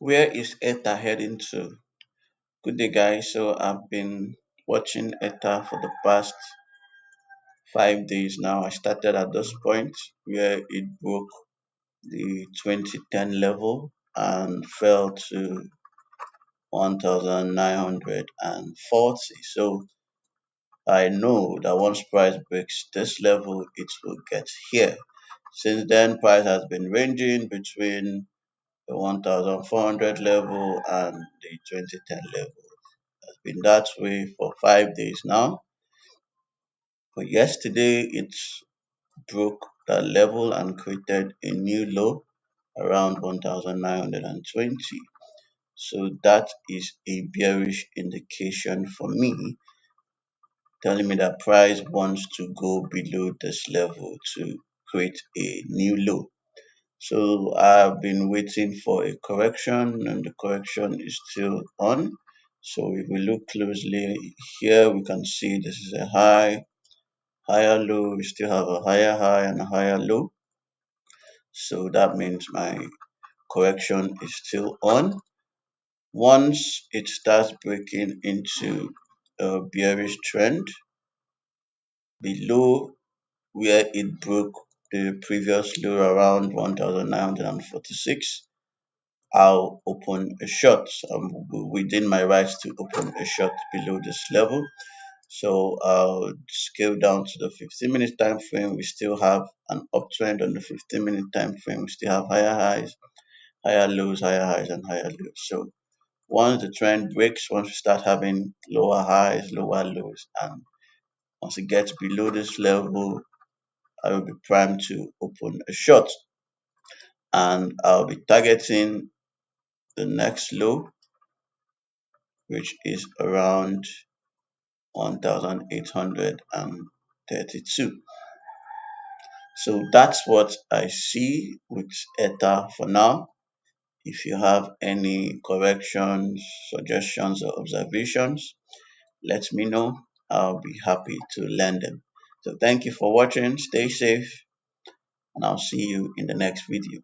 Where is ETH heading to? Good day, guys. So I've been watching ETH for the past 5 days now. I started at this point where it broke the 2010 level and fell to 1940. So I know that once price breaks this level, it will get here. Since then, price has been ranging between the 1400 level and the 2010 level. It's been that way for 5 days now. But yesterday it broke that level and created a new low around 1920. So that is a bearish indication for me, telling me that price wants to go below this level to create a new low. So I've been waiting for a correction and the correction is still on. So if we look closely here, we can see this is a higher low. We still have a higher high and a higher low. So that means my correction is still on. Once it starts breaking into a bearish trend below where it broke the previous low around 1946, I'll open a short. I'm within my rights to open a short below this level. So I'll scale down to the 15-minute time frame. We still have an uptrend on the 15-minute time frame. We still have higher highs, higher lows, higher highs, and higher lows. So once the trend breaks, once we start having lower highs, lower lows, and once it gets below this level, I will be primed to open a short. And I'll be targeting the next low, which is around 1832. So that's what I see with ETH for now. If you have any corrections, suggestions, or observations, let me know. I'll be happy to lend them. So thank you for watching. Stay safe, and I'll see you in the next video.